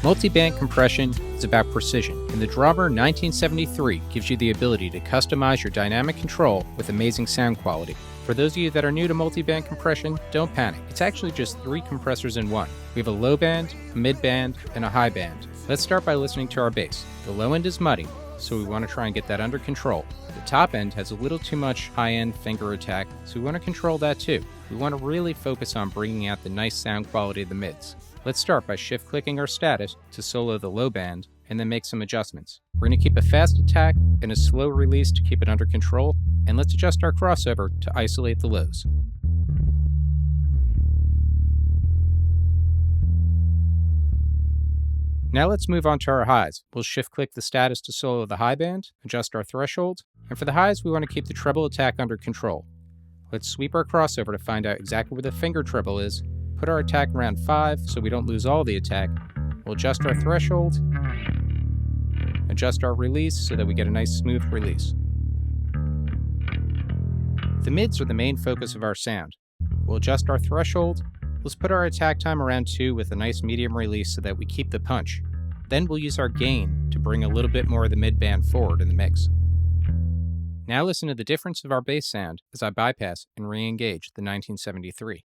Multi-band compression is about precision, and the Drawmer 1973 gives you the ability to customize your dynamic control with amazing sound quality. For those of you that are new to multi-band compression, don't panic. It's actually just 3 compressors in one. We have a low band, a mid band, and a high band. Let's start by listening to our bass. The low end is muddy, so we want to try and get that under control. The top end has a little too much high-end finger attack, so we want to control that too. We want to really focus on bringing out the nice sound quality of the mids. Let's start by shift-clicking our status to solo the low band, and then make some adjustments. We're going to keep a fast attack and a slow release to keep it under control, and let's adjust our crossover to isolate the lows. Now let's move on to our highs. We'll shift-click the status to solo the high band, adjust our threshold, and for the highs we want to keep the treble attack under control. Let's sweep our crossover to find out exactly where the finger treble is, put our attack around 5 so we don't lose all the attack. We'll adjust our threshold, adjust our release so that we get a nice smooth release. The mids are the main focus of our sound. We'll adjust our threshold. Let's put our attack time around 2 with a nice medium release so that we keep the punch. Then we'll use our gain to bring a little bit more of the mid band forward in the mix. Now listen to the difference of our bass sound as I bypass and re-engage the 1973.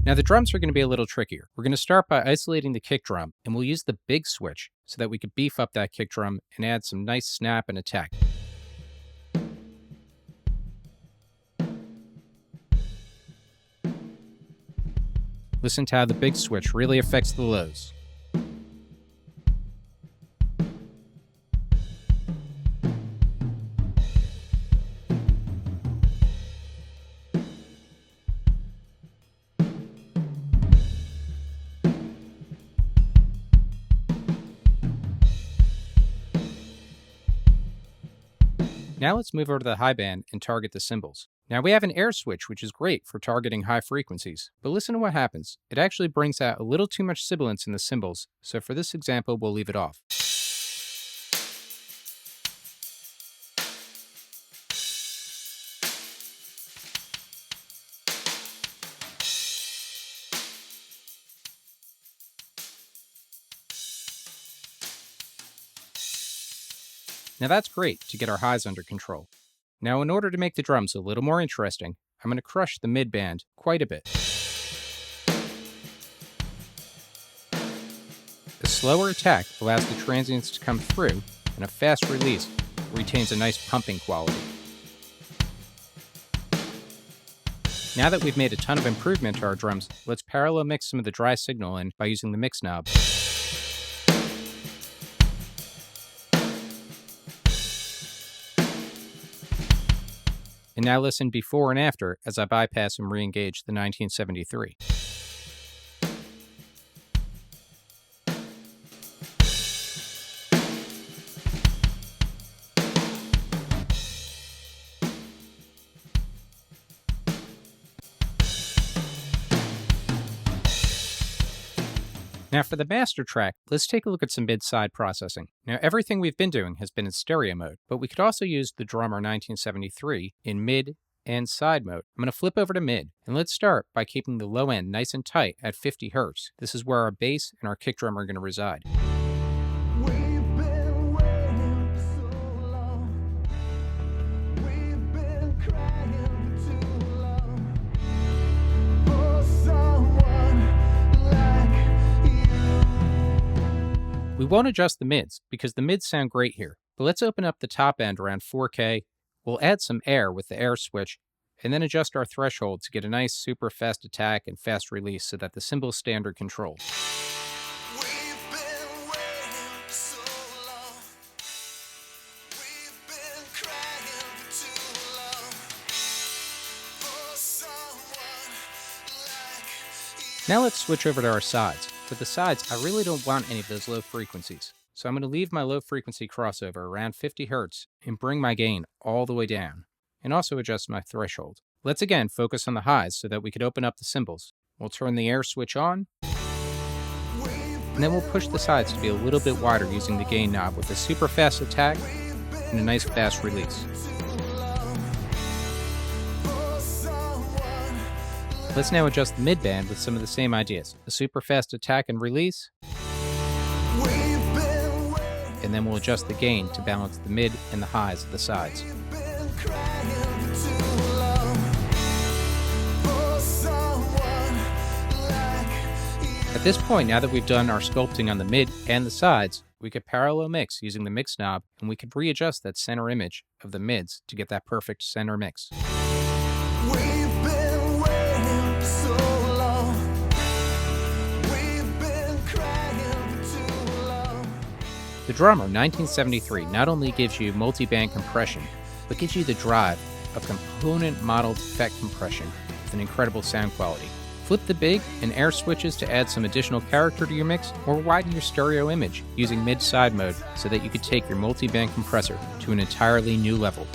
Now the drums are going to be a little trickier. We're going to start by isolating the kick drum, and we'll use the big switch so that we could beef up that kick drum and add some nice snap and attack. Listen to how the big switch really affects the lows. Now let's move over to the high band and target the cymbals. Now we have an air switch, which is great for targeting high frequencies, but listen to what happens. It actually brings out a little too much sibilance in the cymbals, so for this example, we'll leave it off. Now that's great to get our highs under control. Now in order to make the drums a little more interesting, I'm going to crush the mid band quite a bit. A slower attack allows the transients to come through, and a fast release retains a nice pumping quality. Now that we've made a ton of improvement to our drums, let's parallel mix some of the dry signal in by using the mix knob. And now listen before and after as I bypass and re-engage the 1973. Now for the master track, let's take a look at some mid-side processing. Now everything we've been doing has been in stereo mode, but we could also use the Drawmer 1973 in mid and side mode. I'm going to flip over to mid, and let's start by keeping the low end nice and tight at 50 Hz. This is where our bass and our kick drum are going to reside. We won't adjust the mids because the mids sound great here, but let's open up the top end around 4K. We'll add some air with the air switch and then adjust our threshold to get a nice super fast attack and fast release so that the cymbals stay under control. Now let's switch over to our sides. For the sides, I really don't want any of those low frequencies. So I'm going to leave my low frequency crossover around 50 Hz and bring my gain all the way down, and also adjust my threshold. Let's again focus on the highs so that we could open up the cymbals. We'll turn the air switch on, and then we'll push the sides to be a little bit wider using the gain knob with a super fast attack and a nice fast release. Let's now adjust the mid-band with some of the same ideas. A super fast attack and release, and then we'll adjust the gain to balance the mid and the highs at the sides. At this point, now that we've done our sculpting on the mid and the sides, we could parallel mix using the mix knob, and we could readjust that center image of the mids to get that perfect center mix. The Drawmer 1973 not only gives you multi-band compression, but gives you the drive of component-modeled effect compression with an incredible sound quality. Flip the big and air switches to add some additional character to your mix, or widen your stereo image using mid-side mode so that you could take your multi-band compressor to an entirely new level.